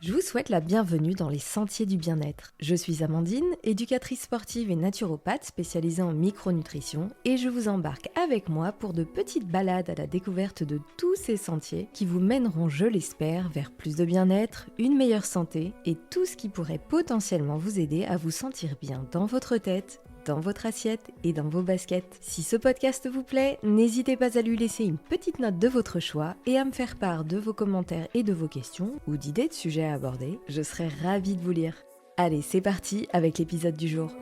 Je vous souhaite la bienvenue dans les Sentiers du Bien-être. Je suis Amandine, éducatrice sportive et naturopathe spécialisée en micronutrition et je vous embarque avec moi pour de petites balades à la découverte de tous ces sentiers qui vous mèneront, je l'espère, vers plus de bien-être, une meilleure santé et tout ce qui pourrait potentiellement vous aider à vous sentir bien dans votre tête, dans votre assiette et dans vos baskets. Si ce podcast vous plaît, n'hésitez pas à lui laisser une petite note de votre choix et à me faire part de vos commentaires et de vos questions ou d'idées de sujets à aborder. Je serai ravie de vous lire. Allez, c'est parti avec l'épisode du jour.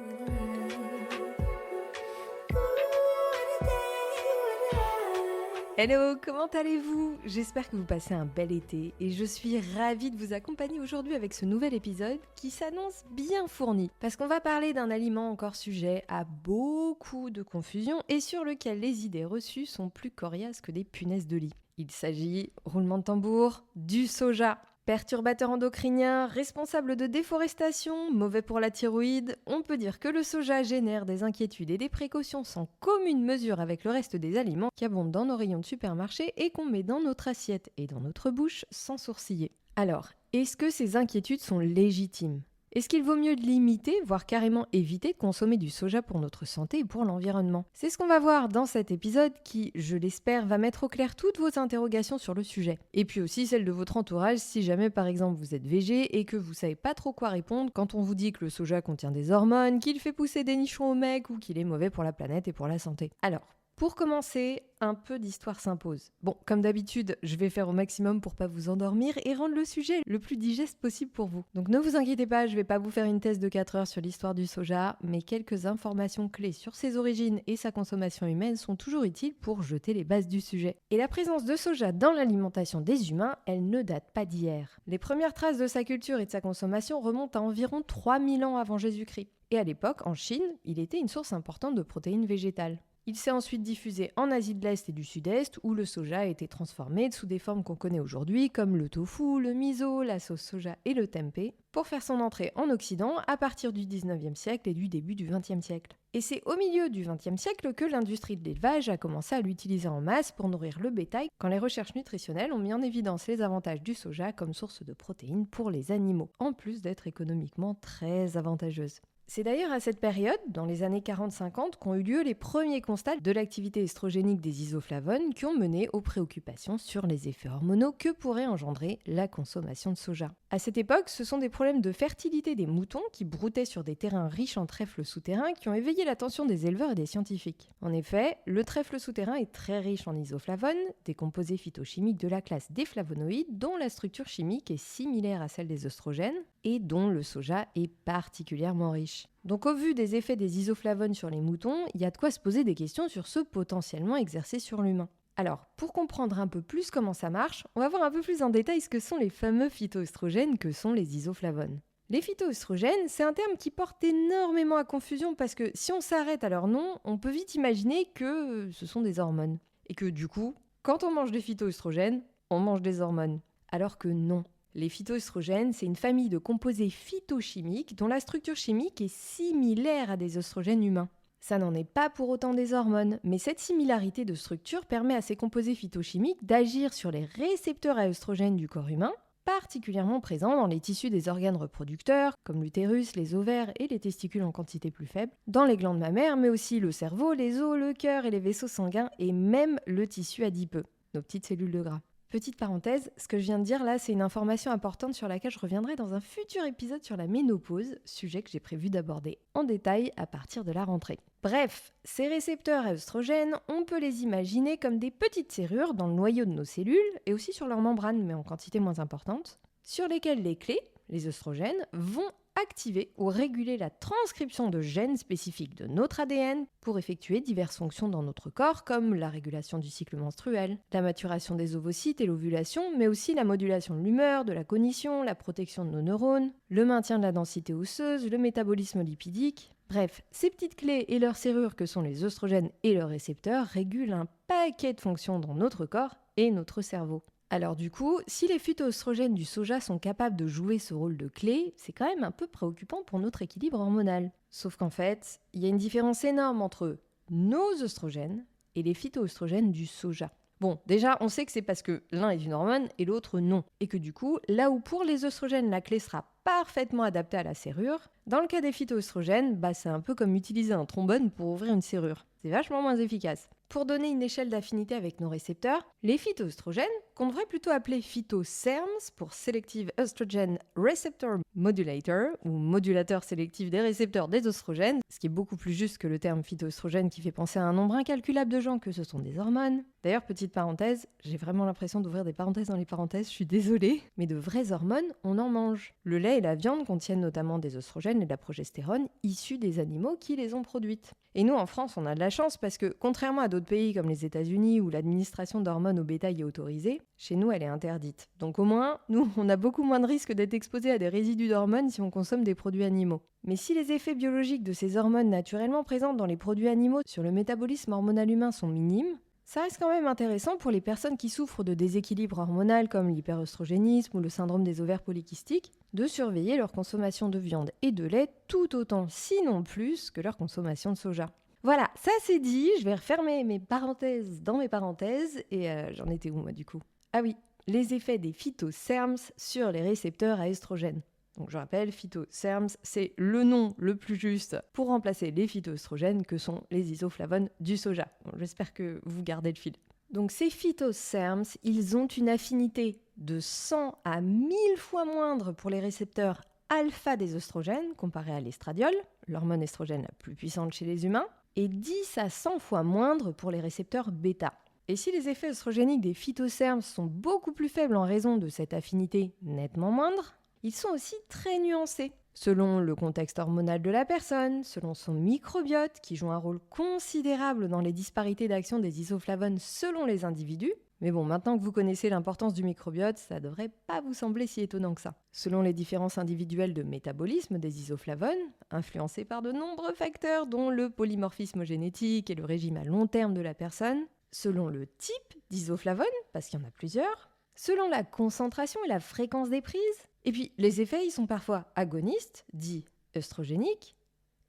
Hello, comment allez-vous ? J'espère que vous passez un bel été et je suis ravie de vous accompagner aujourd'hui avec ce nouvel épisode qui s'annonce bien fourni parce qu'on va parler d'un aliment encore sujet à beaucoup de confusion et sur lequel les idées reçues sont plus coriaces que des punaises de lit. Il s'agit, roulement de tambour, du soja. Perturbateur endocrinien, responsable de déforestation, mauvais pour la thyroïde, on peut dire que le soja génère des inquiétudes et des précautions sans commune mesure avec le reste des aliments qui abondent dans nos rayons de supermarché et qu'on met dans notre assiette et dans notre bouche sans sourciller. Alors, est-ce que ces inquiétudes sont légitimes ? Est-ce qu'il vaut mieux limiter, voire carrément éviter de consommer du soja pour notre santé et pour l'environnement ? C'est ce qu'on va voir dans cet épisode qui, je l'espère, va mettre au clair toutes vos interrogations sur le sujet. Et puis aussi celles de votre entourage si jamais par exemple vous êtes végé et que vous savez pas trop quoi répondre quand on vous dit que le soja contient des hormones, qu'il fait pousser des nichons au mec ou qu'il est mauvais pour la planète et pour la santé. Alors, pour commencer, un peu d'histoire s'impose. Bon, comme d'habitude, je vais faire au maximum pour pas vous endormir et rendre le sujet le plus digeste possible pour vous. Donc ne vous inquiétez pas, je vais pas vous faire une thèse de 4 heures sur l'histoire du soja, mais quelques informations clés sur ses origines et sa consommation humaine sont toujours utiles pour jeter les bases du sujet. Et la présence de soja dans l'alimentation des humains, elle ne date pas d'hier. Les premières traces de sa culture et de sa consommation remontent à environ 3000 ans avant Jésus-Christ. Et à l'époque, en Chine, il était une source importante de protéines végétales. Il s'est ensuite diffusé en Asie de l'Est et du Sud-Est, où le soja a été transformé sous des formes qu'on connaît aujourd'hui, comme le tofu, le miso, la sauce soja et le tempeh, pour faire son entrée en Occident à partir du 19e siècle et du début du 20e siècle. Et c'est au milieu du 20e siècle que l'industrie de l'élevage a commencé à l'utiliser en masse pour nourrir le bétail, quand les recherches nutritionnelles ont mis en évidence les avantages du soja comme source de protéines pour les animaux, en plus d'être économiquement très avantageuse. C'est d'ailleurs à cette période, dans les années 40-50, qu'ont eu lieu les premiers constats de l'activité estrogénique des isoflavones qui ont mené aux préoccupations sur les effets hormonaux que pourrait engendrer la consommation de soja. À cette époque, ce sont des problèmes de fertilité des moutons qui broutaient sur des terrains riches en trèfle souterrain qui ont éveillé l'attention des éleveurs et des scientifiques. En effet, le trèfle souterrain est très riche en isoflavones, des composés phytochimiques de la classe des flavonoïdes dont la structure chimique est similaire à celle des œstrogènes et dont le soja est particulièrement riche. Donc au vu des effets des isoflavones sur les moutons, il y a de quoi se poser des questions sur ceux potentiellement exercés sur l'humain. Alors, pour comprendre un peu plus comment ça marche, on va voir un peu plus en détail ce que sont les fameux phytoœstrogènes que sont les isoflavones. Les phytoœstrogènes, c'est un terme qui porte énormément à confusion parce que si on s'arrête à leur nom, on peut vite imaginer que ce sont des hormones. Et que du coup, quand on mange des phytoœstrogènes, on mange des hormones. Alors que non. Les phytoœstrogènes, c'est une famille de composés phytochimiques dont la structure chimique est similaire à des œstrogènes humains. Ça n'en est pas pour autant des hormones, mais cette similarité de structure permet à ces composés phytochimiques d'agir sur les récepteurs à œstrogènes du corps humain, particulièrement présents dans les tissus des organes reproducteurs, comme l'utérus, les ovaires et les testicules en quantité plus faible, dans les glandes mammaires, mais aussi le cerveau, les os, le cœur et les vaisseaux sanguins, et même le tissu adipeux, nos petites cellules de gras. Petite parenthèse, ce que je viens de dire là, c'est une information importante sur laquelle je reviendrai dans un futur épisode sur la ménopause, sujet que j'ai prévu d'aborder en détail à partir de la rentrée. Bref, ces récepteurs à œstrogènes, on peut les imaginer comme des petites serrures dans le noyau de nos cellules et aussi sur leur membrane, mais en quantité moins importante, sur lesquelles les clés, les œstrogènes, vont activer ou réguler la transcription de gènes spécifiques de notre ADN pour effectuer diverses fonctions dans notre corps comme la régulation du cycle menstruel, la maturation des ovocytes et l'ovulation, mais aussi la modulation de l'humeur, de la cognition, la protection de nos neurones, le maintien de la densité osseuse, le métabolisme lipidique. Bref, ces petites clés et leurs serrures que sont les œstrogènes et leurs récepteurs régulent un paquet de fonctions dans notre corps et notre cerveau. Alors du coup, si les phytoœstrogènes du soja sont capables de jouer ce rôle de clé, c'est quand même un peu préoccupant pour notre équilibre hormonal. Sauf qu'en fait, il y a une différence énorme entre nos œstrogènes et les phytoœstrogènes du soja. Bon, déjà, on sait que c'est parce que l'un est une hormone et l'autre non. Et que du coup, là où pour les œstrogènes, la clé sera parfaitement adaptée à la serrure, dans le cas des phytoœstrogènes, c'est un peu comme utiliser un trombone pour ouvrir une serrure. C'est vachement moins efficace. Pour donner une échelle d'affinité avec nos récepteurs, les phytoœstrogènes, qu'on devrait plutôt appeler phytoSERMs pour Selective Estrogen Receptor Modulator, ou modulateur sélectif des récepteurs des oestrogènes, ce qui est beaucoup plus juste que le terme phytoœstrogène qui fait penser à un nombre incalculable de gens que ce sont des hormones. D'ailleurs, petite parenthèse, j'ai vraiment l'impression d'ouvrir des parenthèses dans les parenthèses, je suis désolée, mais de vraies hormones, on en mange. Le lait et la viande contiennent notamment des oestrogènes et de la progestérone issus des animaux qui les ont produites. Et nous, en France, on a de la chance parce que, contrairement à d'autres pays comme les États-Unis où l'administration d'hormones au bétail est autorisée, chez nous, elle est interdite. Donc au moins, nous, on a beaucoup moins de risques d'être exposés à des résidus d'hormones si on consomme des produits animaux. Mais si les effets biologiques de ces hormones naturellement présentes dans les produits animaux sur le métabolisme hormonal humain sont minimes, ça reste quand même intéressant pour les personnes qui souffrent de déséquilibre hormonal comme l'hyperœstrogénisme ou le syndrome des ovaires polykystiques, de surveiller leur consommation de viande et de lait tout autant, sinon plus, que leur consommation de soja. Voilà, ça c'est dit, je vais refermer mes parenthèses dans mes parenthèses, et j'en étais où moi du coup ? Ah oui, les effets des phytoSERMs sur les récepteurs à estrogènes. Donc je rappelle, phytoSERMs, c'est le nom le plus juste pour remplacer les phytoœstrogènes que sont les isoflavones du soja. Bon, j'espère que vous gardez le fil. Donc ces phytoSERMs, ils ont une affinité de 100 à 1000 fois moindre pour les récepteurs alpha des oestrogènes comparé à l'estradiol, l'hormone estrogène la plus puissante chez les humains, et 10 à 100 fois moindre pour les récepteurs bêta. Et si les effets œstrogéniques des phytoSERMs sont beaucoup plus faibles en raison de cette affinité nettement moindre, ils sont aussi très nuancés, selon le contexte hormonal de la personne, selon son microbiote, qui joue un rôle considérable dans les disparités d'action des isoflavones selon les individus. Mais bon, maintenant que vous connaissez l'importance du microbiote, ça devrait pas vous sembler si étonnant que ça. Selon les différences individuelles de métabolisme des isoflavones, influencés par de nombreux facteurs dont le polymorphisme génétique et le régime à long terme de la personne, selon le type d'isoflavone, parce qu'il y en a plusieurs, selon la concentration et la fréquence des prises. Et puis, les effets, ils sont parfois agonistes, dits œstrogéniques,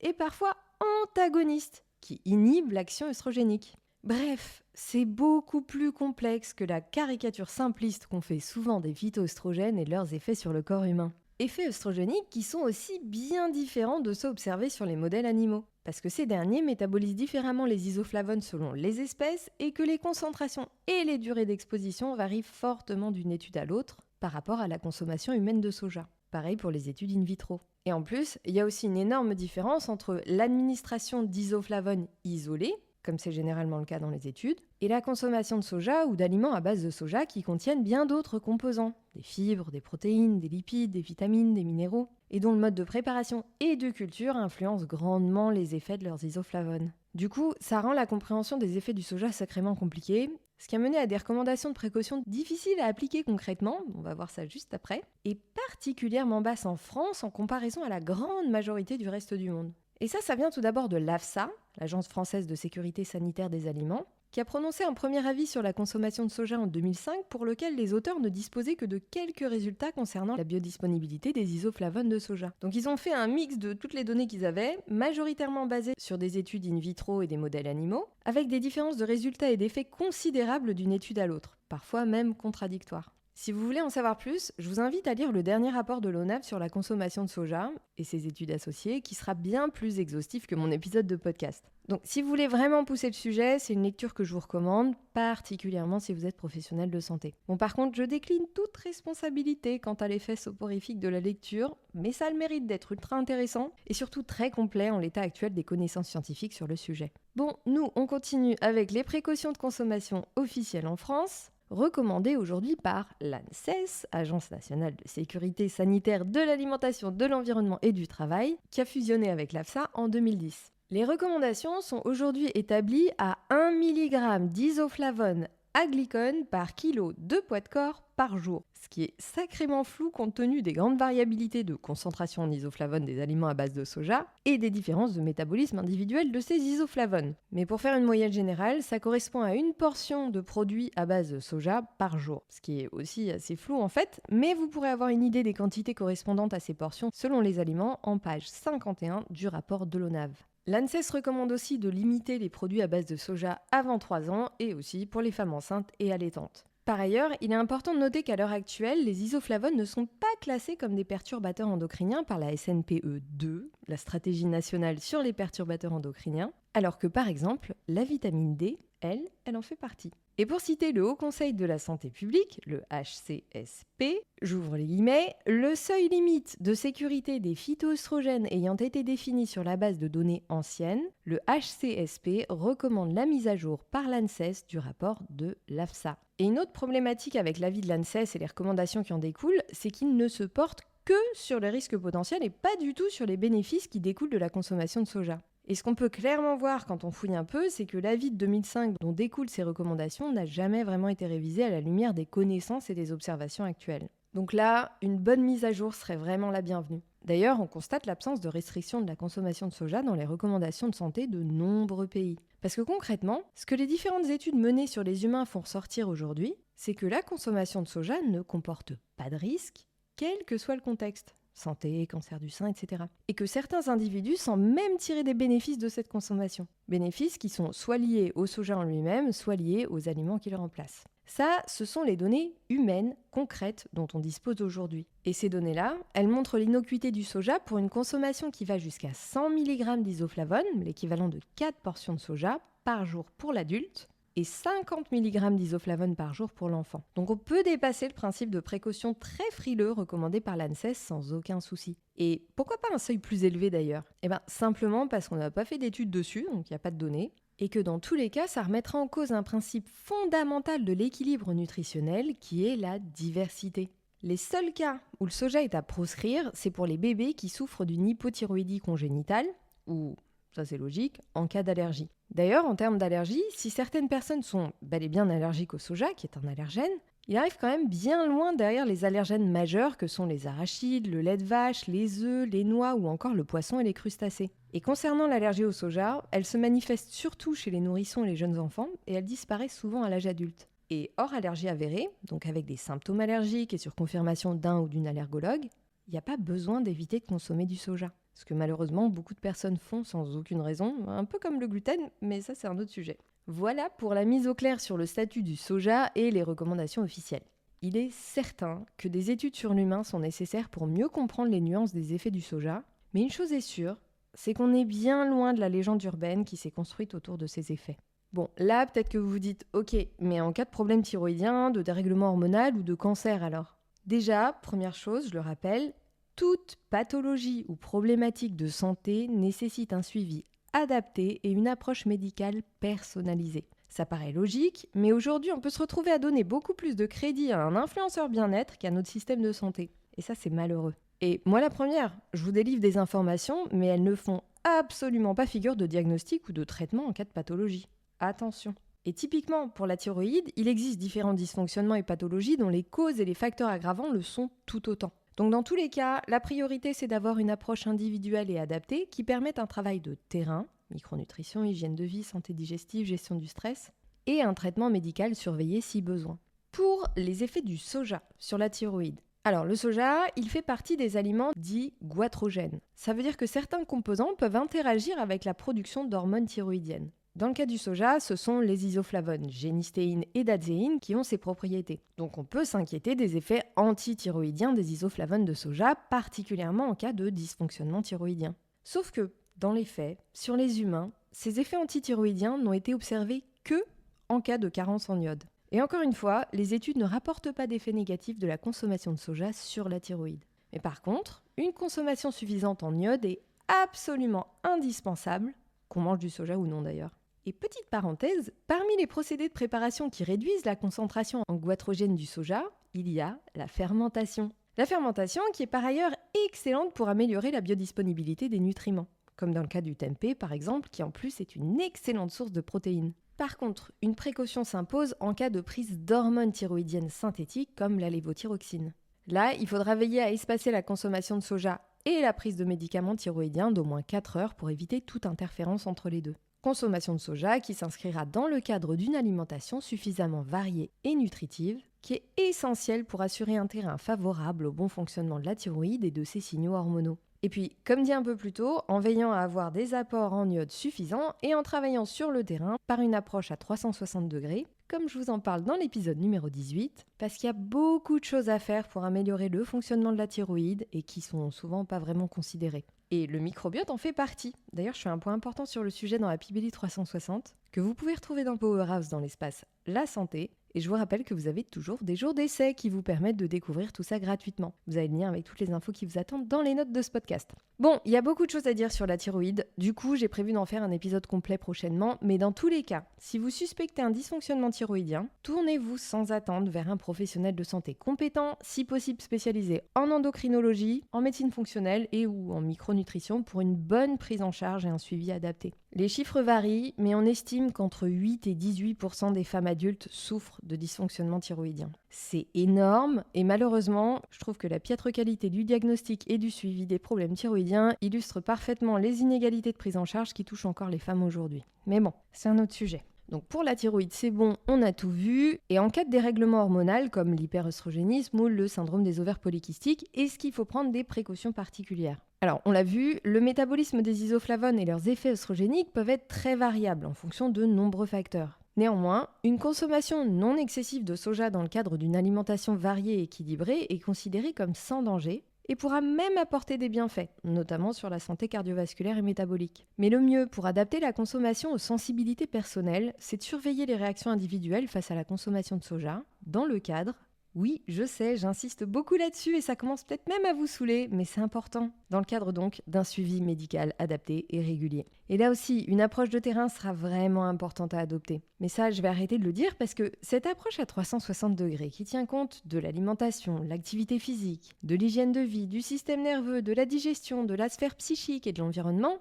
et parfois antagonistes, qui inhibent l'action œstrogénique. Bref, c'est beaucoup plus complexe que la caricature simpliste qu'on fait souvent des phytoœstrogènes et de leurs effets sur le corps humain. Effets œstrogéniques qui sont aussi bien différents de ceux observés sur les modèles animaux, parce que ces derniers métabolisent différemment les isoflavones selon les espèces et que les concentrations et les durées d'exposition varient fortement d'une étude à l'autre par rapport à la consommation humaine de soja. Pareil pour les études in vitro. Et en plus, il y a aussi une énorme différence entre l'administration d'isoflavones isolés, comme c'est généralement le cas dans les études, et la consommation de soja ou d'aliments à base de soja qui contiennent bien d'autres composants, des fibres, des protéines, des lipides, des vitamines, des minéraux, et dont le mode de préparation et de culture influence grandement les effets de leurs isoflavones. Du coup, ça rend la compréhension des effets du soja sacrément compliquée, ce qui a mené à des recommandations de précaution difficiles à appliquer concrètement, on va voir ça juste après, et particulièrement basses en France en comparaison à la grande majorité du reste du monde. Et ça vient tout d'abord de l'AFSA, l'Agence française de sécurité sanitaire des aliments, qui a prononcé un premier avis sur la consommation de soja en 2005 pour lequel les auteurs ne disposaient que de quelques résultats concernant la biodisponibilité des isoflavones de soja. Donc ils ont fait un mix de toutes les données qu'ils avaient, majoritairement basées sur des études in vitro et des modèles animaux, avec des différences de résultats et d'effets considérables d'une étude à l'autre, parfois même contradictoires. Si vous voulez en savoir plus, je vous invite à lire le dernier rapport de l'ONAV sur la consommation de soja et ses études associées, qui sera bien plus exhaustif que mon épisode de podcast. Donc si vous voulez vraiment pousser le sujet, c'est une lecture que je vous recommande, particulièrement si vous êtes professionnel de santé. Bon, par contre, je décline toute responsabilité quant à l'effet soporifique de la lecture, mais ça a le mérite d'être ultra intéressant et surtout très complet en l'état actuel des connaissances scientifiques sur le sujet. Bon, nous, on continue avec les précautions de consommation officielles en France, recommandé aujourd'hui par l'ANSES, Agence nationale de sécurité sanitaire de l'alimentation, de l'environnement et du travail, qui a fusionné avec l'AFSA en 2010. Les recommandations sont aujourd'hui établies à 1 mg d'isoflavone aglycone par kilo de poids de corps par jour, ce qui est sacrément flou compte tenu des grandes variabilités de concentration en isoflavone des aliments à base de soja et des différences de métabolisme individuel de ces isoflavones. Mais pour faire une moyenne générale, ça correspond à une portion de produits à base de soja par jour, ce qui est aussi assez flou en fait, mais vous pourrez avoir une idée des quantités correspondantes à ces portions selon les aliments en page 51 du rapport de l'ONAV. L'ANSES recommande aussi de limiter les produits à base de soja avant 3 ans et aussi pour les femmes enceintes et allaitantes. Par ailleurs, il est important de noter qu'à l'heure actuelle, les isoflavones ne sont pas classés comme des perturbateurs endocriniens par la SNPE2, la stratégie nationale sur les perturbateurs endocriniens, alors que par exemple, la vitamine D, elle en fait partie. Et pour citer le Haut Conseil de la Santé publique, le HCSP, j'ouvre les guillemets, le seuil limite de sécurité des phytoœstrogènes ayant été défini sur la base de données anciennes, le HCSP recommande la mise à jour par l'ANSES du rapport de l'AFSA. Et une autre problématique avec l'avis de l'ANSES et les recommandations qui en découlent, c'est qu'il ne se porte que sur les risques potentiels et pas du tout sur les bénéfices qui découlent de la consommation de soja. Et ce qu'on peut clairement voir quand on fouille un peu, c'est que l'avis de 2005 dont découlent ces recommandations n'a jamais vraiment été révisé à la lumière des connaissances et des observations actuelles. Donc là, une bonne mise à jour serait vraiment la bienvenue. D'ailleurs, on constate l'absence de restriction de la consommation de soja dans les recommandations de santé de nombreux pays. Parce que concrètement, ce que les différentes études menées sur les humains font ressortir aujourd'hui, c'est que la consommation de soja ne comporte pas de risque, quel que soit le contexte. Santé, cancer du sein, etc. Et que certains individus semblent même tirer des bénéfices de cette consommation. Bénéfices qui sont soit liés au soja en lui-même, soit liés aux aliments qui le remplacent. Ça, ce sont les données humaines, concrètes, dont on dispose aujourd'hui. Et ces données-là, elles montrent l'innocuité du soja pour une consommation qui va jusqu'à 100 mg d'isoflavone, l'équivalent de 4 portions de soja, par jour pour l'adulte, et 50 mg d'isoflavone par jour pour l'enfant. Donc on peut dépasser le principe de précaution très frileux recommandé par l'ANSES sans aucun souci. Et pourquoi pas un seuil plus élevé d'ailleurs ? Simplement parce qu'on n'a pas fait d'études dessus, donc il n'y a pas de données, et que dans tous les cas, ça remettra en cause un principe fondamental de l'équilibre nutritionnel qui est la diversité. Les seuls cas où le soja est à proscrire, c'est pour les bébés qui souffrent d'une hypothyroïdie congénitale, ou, ça c'est logique, en cas d'allergie. D'ailleurs, en termes d'allergie, si certaines personnes sont bel et bien allergiques au soja, qui est un allergène, il arrive quand même bien loin derrière les allergènes majeurs que sont les arachides, le lait de vache, les œufs, les noix ou encore le poisson et les crustacés. Et concernant l'allergie au soja, elle se manifeste surtout chez les nourrissons et les jeunes enfants et elle disparaît souvent à l'âge adulte. Et hors allergie avérée, donc avec des symptômes allergiques et sur confirmation d'un ou d'une allergologue, il n'y a pas besoin d'éviter de consommer du soja. Ce que malheureusement beaucoup de personnes font sans aucune raison, un peu comme le gluten, mais ça c'est un autre sujet. Voilà pour la mise au clair sur le statut du soja et les recommandations officielles. Il est certain que des études sur l'humain sont nécessaires pour mieux comprendre les nuances des effets du soja, mais une chose est sûre, c'est qu'on est bien loin de la légende urbaine qui s'est construite autour de ces effets. Bon, là peut-être que vous vous dites, ok, mais en cas de problème thyroïdien, de dérèglement hormonal ou de cancer alors ? Déjà, première chose, je le rappelle, toute pathologie ou problématique de santé nécessite un suivi adapté et une approche médicale personnalisée. Ça paraît logique, mais aujourd'hui on peut se retrouver à donner beaucoup plus de crédit à un influenceur bien-être qu'à notre système de santé. Et ça c'est malheureux. Et moi la première, je vous délivre des informations, mais elles ne font absolument pas figure de diagnostic ou de traitement en cas de pathologie. Attention. Et typiquement, pour la thyroïde, il existe différents dysfonctionnements et pathologies dont les causes et les facteurs aggravants le sont tout autant. Donc dans tous les cas, la priorité c'est d'avoir une approche individuelle et adaptée qui permette un travail de terrain, micronutrition, hygiène de vie, santé digestive, gestion du stress, et un traitement médical surveillé si besoin. Pour les effets du soja sur la thyroïde. Alors le soja, il fait partie des aliments dits goitrogènes. Ça veut dire que certains composants peuvent interagir avec la production d'hormones thyroïdiennes. Dans le cas du soja, ce sont les isoflavones, génistéine et dadzéine qui ont ces propriétés. Donc on peut s'inquiéter des effets antithyroïdiens des isoflavones de soja, particulièrement en cas de dysfonctionnement thyroïdien. Sauf que, dans les faits, sur les humains, ces effets antithyroïdiens n'ont été observés que en cas de carence en iode. Et encore une fois, les études ne rapportent pas d'effets négatifs de la consommation de soja sur la thyroïde. Mais par contre, une consommation suffisante en iode est absolument indispensable, qu'on mange du soja ou non d'ailleurs. Et petite parenthèse, parmi les procédés de préparation qui réduisent la concentration en goitrogène du soja, il y a la fermentation. La fermentation qui est par ailleurs excellente pour améliorer la biodisponibilité des nutriments, comme dans le cas du tempeh par exemple, qui en plus est une excellente source de protéines. Par contre, une précaution s'impose en cas de prise d'hormones thyroïdiennes synthétiques comme la lévothyroxine. Là, il faudra veiller à espacer la consommation de soja et la prise de médicaments thyroïdiens d'au moins 4 heures pour éviter toute interférence entre les deux. Consommation de soja qui s'inscrira dans le cadre d'une alimentation suffisamment variée et nutritive, qui est essentielle pour assurer un terrain favorable au bon fonctionnement de la thyroïde et de ses signaux hormonaux. Et puis, comme dit un peu plus tôt, en veillant à avoir des apports en iode suffisants et en travaillant sur le terrain par une approche à 360 degrés, comme je vous en parle dans l'épisode numéro 18, parce qu'il y a beaucoup de choses à faire pour améliorer le fonctionnement de la thyroïde et qui sont souvent pas vraiment considérées. Et le microbiote en fait partie. D'ailleurs, je fais un point important sur le sujet dans Happy Belly 360, que vous pouvez retrouver dans Powerhouse dans l'espace La Santé. Et je vous rappelle que vous avez toujours des jours d'essai qui vous permettent de découvrir tout ça gratuitement. Vous avez le lien avec toutes les infos qui vous attendent dans les notes de ce podcast. Bon, il y a beaucoup de choses à dire sur la thyroïde. Du coup, j'ai prévu d'en faire un épisode complet prochainement. Mais dans tous les cas, si vous suspectez un dysfonctionnement thyroïdien, tournez-vous sans attendre vers un professionnel de santé compétent, si possible spécialisé en endocrinologie, en médecine fonctionnelle et ou en micronutrition pour une bonne prise en charge et un suivi adapté. Les chiffres varient, mais on estime qu'entre 8 et 18% des femmes adultes souffrent de dysfonctionnement thyroïdien. C'est énorme et malheureusement, je trouve que la piètre qualité du diagnostic et du suivi des problèmes thyroïdiens illustre parfaitement les inégalités de prise en charge qui touchent encore les femmes aujourd'hui. Mais bon, c'est un autre sujet. Donc pour la thyroïde, c'est bon, on a tout vu. Et en cas de dérèglement hormonal comme l'hyperœstrogénisme ou le syndrome des ovaires polykystiques, est-ce qu'il faut prendre des précautions particulières ? Alors, on l'a vu, le métabolisme des isoflavones et leurs effets œstrogéniques peuvent être très variables en fonction de nombreux facteurs. Néanmoins, une consommation non excessive de soja dans le cadre d'une alimentation variée et équilibrée est considérée comme sans danger et pourra même apporter des bienfaits, notamment sur la santé cardiovasculaire et métabolique. Mais le mieux pour adapter la consommation aux sensibilités personnelles, c'est de surveiller les réactions individuelles face à la consommation de soja, dans le cadre. Oui, je sais, j'insiste beaucoup là-dessus et ça commence peut-être même à vous saouler, mais c'est important. Dans le cadre donc d'un suivi médical adapté et régulier. Et là aussi, une approche de terrain sera vraiment importante à adopter. Mais ça, je vais arrêter de le dire parce que cette approche à 360 degrés qui tient compte de l'alimentation, l'activité physique, de l'hygiène de vie, du système nerveux, de la digestion, de la sphère psychique et de l'environnement,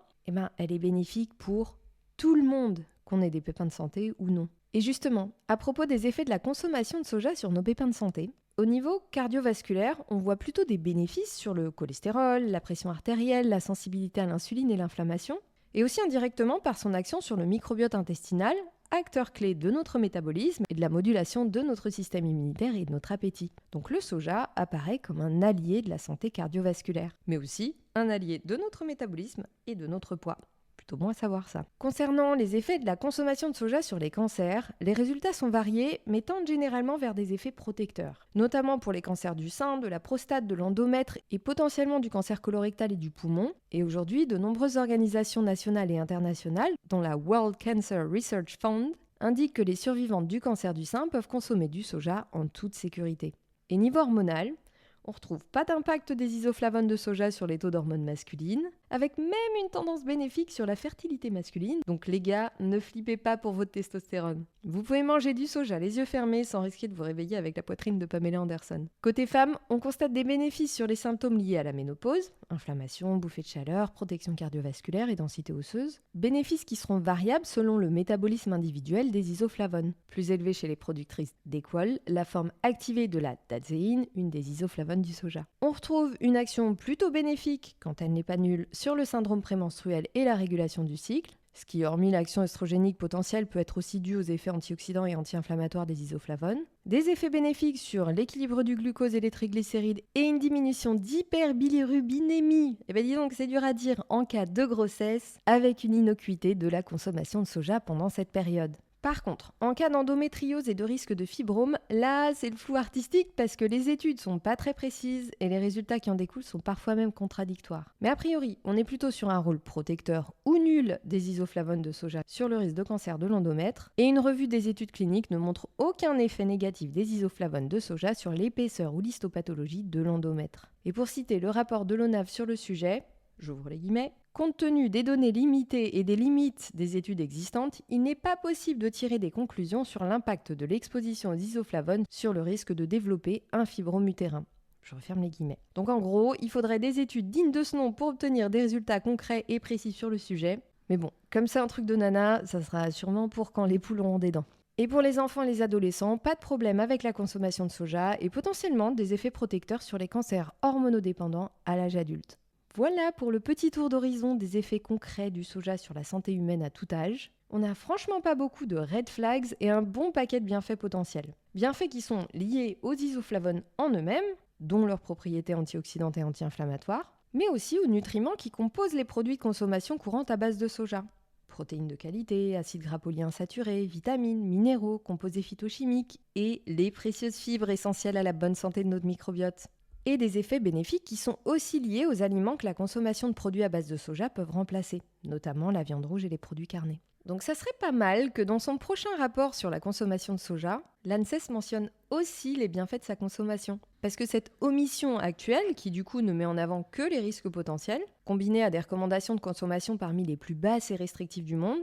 elle est bénéfique pour tout le monde, qu'on ait des pépins de santé ou non. Et justement, à propos des effets de la consommation de soja sur nos pépins de santé, au niveau cardiovasculaire, on voit plutôt des bénéfices sur le cholestérol, la pression artérielle, la sensibilité à l'insuline et l'inflammation, et aussi indirectement par son action sur le microbiote intestinal, acteur clé de notre métabolisme et de la modulation de notre système immunitaire et de notre appétit. Donc le soja apparaît comme un allié de la santé cardiovasculaire, mais aussi un allié de notre métabolisme et de notre poids. Au moins savoir ça. Concernant les effets de la consommation de soja sur les cancers, les résultats sont variés, mais tendent généralement vers des effets protecteurs, notamment pour les cancers du sein, de la prostate, de l'endomètre et potentiellement du cancer colorectal et du poumon. Et aujourd'hui, de nombreuses organisations nationales et internationales, dont la World Cancer Research Fund, indiquent que les survivantes du cancer du sein peuvent consommer du soja en toute sécurité. Et niveau hormonal, on retrouve pas d'impact des isoflavones de soja sur les taux d'hormones masculines, avec même une tendance bénéfique sur la fertilité masculine. Donc les gars, ne flippez pas pour votre testostérone. Vous pouvez manger du soja les yeux fermés sans risquer de vous réveiller avec la poitrine de Pamela Anderson. Côté femmes, on constate des bénéfices sur les symptômes liés à la ménopause, inflammation, bouffée de chaleur, protection cardiovasculaire et densité osseuse. Bénéfices qui seront variables selon le métabolisme individuel des isoflavones. Plus élevé chez les productrices d'équoles, la forme activée de la datzéine, une des isoflavones du soja. On retrouve une action plutôt bénéfique, quand elle n'est pas nulle, sur le syndrome prémenstruel et la régulation du cycle, ce qui, hormis l'action œstrogénique potentielle, peut être aussi dû aux effets antioxydants et anti-inflammatoires des isoflavones. Des effets bénéfiques sur l'équilibre du glucose et les triglycérides et une diminution d'hyperbilirubinémie. Dis donc, c'est dur à dire en cas de grossesse, avec une innocuité de la consommation de soja pendant cette période. Par contre, en cas d'endométriose et de risque de fibrome, là, c'est le flou artistique parce que les études sont pas très précises et les résultats qui en découlent sont parfois même contradictoires. Mais a priori, on est plutôt sur un rôle protecteur ou nul des isoflavones de soja sur le risque de cancer de l'endomètre et une revue des études cliniques ne montre aucun effet négatif des isoflavones de soja sur l'épaisseur ou l'histopathologie de l'endomètre. Et pour citer le rapport de l'ONAV sur le sujet, j'ouvre les guillemets, compte tenu des données limitées et des limites des études existantes, il n'est pas possible de tirer des conclusions sur l'impact de l'exposition aux isoflavones sur le risque de développer un fibrome utérin. Je referme les guillemets. Donc en gros, il faudrait des études dignes de ce nom pour obtenir des résultats concrets et précis sur le sujet. Mais bon, comme c'est un truc de nana, ça sera sûrement pour quand les poules auront des dents. Et pour les enfants et les adolescents, pas de problème avec la consommation de soja et potentiellement des effets protecteurs sur les cancers hormonodépendants à l'âge adulte. Voilà pour le petit tour d'horizon des effets concrets du soja sur la santé humaine à tout âge. On n'a franchement pas beaucoup de red flags et un bon paquet de bienfaits potentiels. Bienfaits qui sont liés aux isoflavones en eux-mêmes, dont leurs propriétés antioxydantes et anti-inflammatoires, mais aussi aux nutriments qui composent les produits de consommation courante à base de soja. Protéines de qualité, acides gras polyinsaturés, vitamines, minéraux, composés phytochimiques et les précieuses fibres essentielles à la bonne santé de notre microbiote. Et des effets bénéfiques qui sont aussi liés aux aliments que la consommation de produits à base de soja peuvent remplacer, notamment la viande rouge et les produits carnés. Donc ça serait pas mal que dans son prochain rapport sur la consommation de soja, l'ANSES mentionne aussi les bienfaits de sa consommation. Parce que cette omission actuelle, qui du coup ne met en avant que les risques potentiels, combinée à des recommandations de consommation parmi les plus basses et restrictives du monde,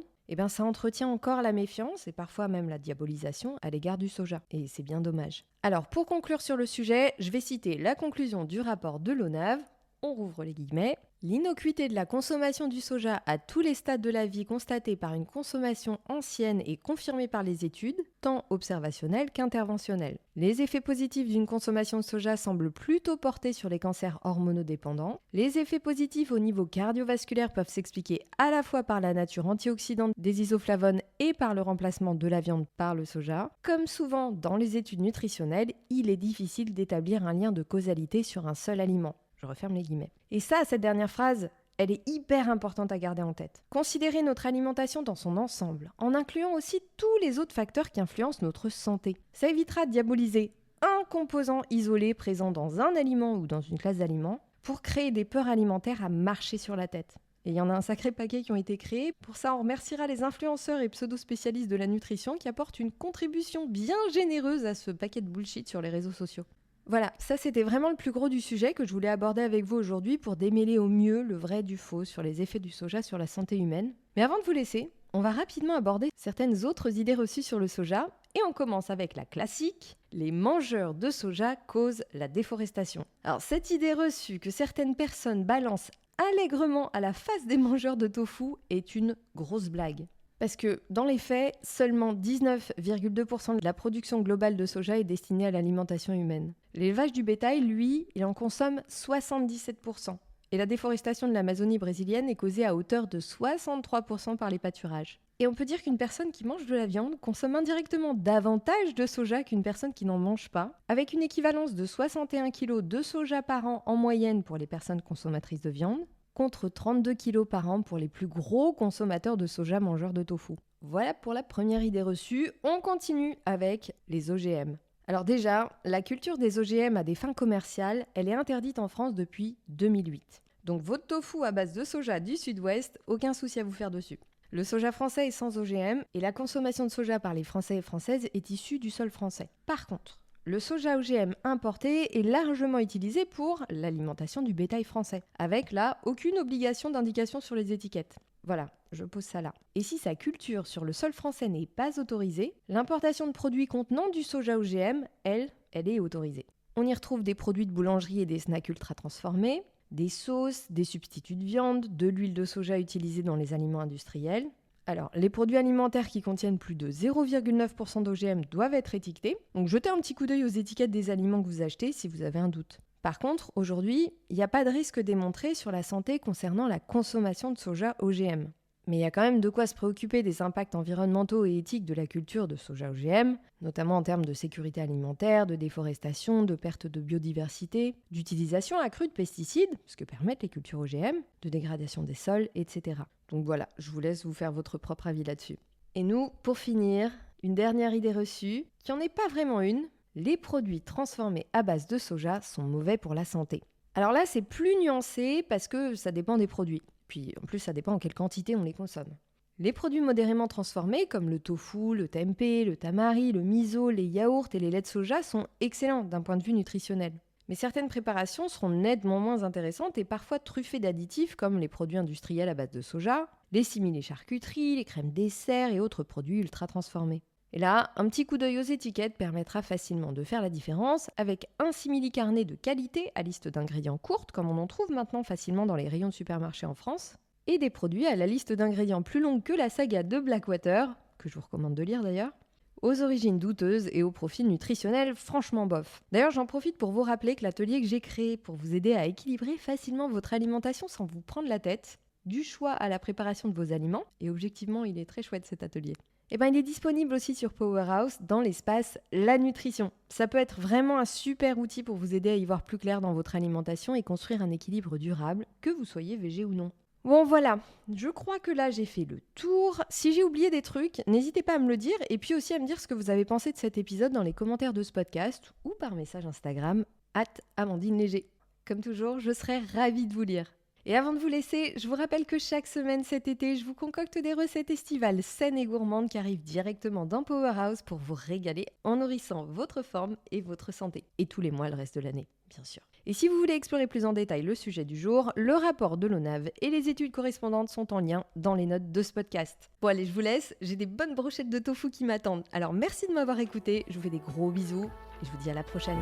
ça entretient encore la méfiance et parfois même la diabolisation à l'égard du soja. Et c'est bien dommage. Alors pour conclure sur le sujet, je vais citer la conclusion du rapport de l'ONAV. On rouvre les guillemets. L'innocuité de la consommation du soja à tous les stades de la vie constatée par une consommation ancienne et confirmée par les études, tant observationnelles qu'interventionnelles. Les effets positifs d'une consommation de soja semblent plutôt porter sur les cancers hormonodépendants. Les effets positifs au niveau cardiovasculaire peuvent s'expliquer à la fois par la nature antioxydante des isoflavones et par le remplacement de la viande par le soja. Comme souvent dans les études nutritionnelles, il est difficile d'établir un lien de causalité sur un seul aliment. Je referme les guillemets. Et ça, cette dernière phrase, elle est hyper importante à garder en tête. Considérer notre alimentation dans son ensemble, en incluant aussi tous les autres facteurs qui influencent notre santé. Ça évitera de diaboliser un composant isolé présent dans un aliment ou dans une classe d'aliments pour créer des peurs alimentaires à marcher sur la tête. Et il y en a un sacré paquet qui ont été créés. Pour ça, on remerciera les influenceurs et pseudo-spécialistes de la nutrition qui apportent une contribution bien généreuse à ce paquet de bullshit sur les réseaux sociaux. Voilà, ça c'était vraiment le plus gros du sujet que je voulais aborder avec vous aujourd'hui pour démêler au mieux le vrai du faux sur les effets du soja sur la santé humaine. Mais avant de vous laisser, on va rapidement aborder certaines autres idées reçues sur le soja et on commence avec la classique, les mangeurs de soja causent la déforestation. Alors cette idée reçue que certaines personnes balancent allègrement à la face des mangeurs de tofu est une grosse blague. Parce que, dans les faits, seulement 19,2% de la production globale de soja est destinée à l'alimentation humaine. L'élevage du bétail, lui, il en consomme 77%. Et la déforestation de l'Amazonie brésilienne est causée à hauteur de 63% par les pâturages. Et on peut dire qu'une personne qui mange de la viande consomme indirectement davantage de soja qu'une personne qui n'en mange pas, avec une équivalence de 61 kg de soja par an en moyenne pour les personnes consommatrices de viande, contre 32 kg par an pour les plus gros consommateurs de soja mangeurs de tofu. Voilà pour la première idée reçue. On continue avec les OGM. Alors déjà, la culture des OGM à des fins commerciales, elle est interdite en France depuis 2008. Donc votre tofu à base de soja du sud-ouest, aucun souci à vous faire dessus. Le soja français est sans OGM et la consommation de soja par les Français et Françaises est issue du sol français. Par contre, le soja OGM importé est largement utilisé pour l'alimentation du bétail français, avec là aucune obligation d'indication sur les étiquettes. Voilà, je pose ça là. Et si sa culture sur le sol français n'est pas autorisée, l'importation de produits contenant du soja OGM, elle est autorisée. On y retrouve des produits de boulangerie et des snacks ultra transformés, des sauces, des substituts de viande, de l'huile de soja utilisée dans les aliments industriels. Alors, les produits alimentaires qui contiennent plus de 0,9% d'OGM doivent être étiquetés. Donc, jetez un petit coup d'œil aux étiquettes des aliments que vous achetez si vous avez un doute. Par contre, aujourd'hui, il n'y a pas de risque démontré sur la santé concernant la consommation de soja OGM. Mais il y a quand même de quoi se préoccuper des impacts environnementaux et éthiques de la culture de soja OGM, notamment en termes de sécurité alimentaire, de déforestation, de perte de biodiversité, d'utilisation accrue de pesticides, ce que permettent les cultures OGM, de dégradation des sols, etc. Donc voilà, je vous laisse vous faire votre propre avis là-dessus. Et nous, pour finir, une dernière idée reçue, qui n'en est pas vraiment une, les produits transformés à base de soja sont mauvais pour la santé. Alors là, c'est plus nuancé parce que ça dépend des produits. Puis en plus, ça dépend en quelle quantité on les consomme. Les produits modérément transformés, comme le tofu, le tempeh, le tamari, le miso, les yaourts et les laits de soja, sont excellents d'un point de vue nutritionnel. Mais certaines préparations seront nettement moins intéressantes et parfois truffées d'additifs comme les produits industriels à base de soja, les simili charcuteries, les crèmes dessert et autres produits ultra transformés. Et là, un petit coup d'œil aux étiquettes permettra facilement de faire la différence avec un simili carnet de qualité à liste d'ingrédients courte, comme on en trouve maintenant facilement dans les rayons de supermarché en France, et des produits à la liste d'ingrédients plus longue que la saga de Blackwater, que je vous recommande de lire d'ailleurs, aux origines douteuses et au profil nutritionnel franchement bof. D'ailleurs, j'en profite pour vous rappeler que l'atelier que j'ai créé pour vous aider à équilibrer facilement votre alimentation sans vous prendre la tête, du choix à la préparation de vos aliments, et objectivement, il est très chouette cet atelier, il est disponible aussi sur Powerhouse dans l'espace La Nutrition. Ça peut être vraiment un super outil pour vous aider à y voir plus clair dans votre alimentation et construire un équilibre durable, que vous soyez végé ou non. Bon voilà, je crois que là j'ai fait le tour. Si j'ai oublié des trucs, n'hésitez pas à me le dire et puis aussi à me dire ce que vous avez pensé de cet épisode dans les commentaires de ce podcast ou par message Instagram @AmandineLéger. Comme toujours, je serai ravie de vous lire. Et avant de vous laisser, je vous rappelle que chaque semaine cet été, je vous concocte des recettes estivales saines et gourmandes qui arrivent directement dans Powerhouse pour vous régaler en nourrissant votre forme et votre santé. Et tous les mois le reste de l'année, bien sûr. Et si vous voulez explorer plus en détail le sujet du jour, le rapport de l'ONAV et les études correspondantes sont en lien dans les notes de ce podcast. Bon allez, je vous laisse, j'ai des bonnes brochettes de tofu qui m'attendent. Alors merci de m'avoir écouté, je vous fais des gros bisous et je vous dis à la prochaine.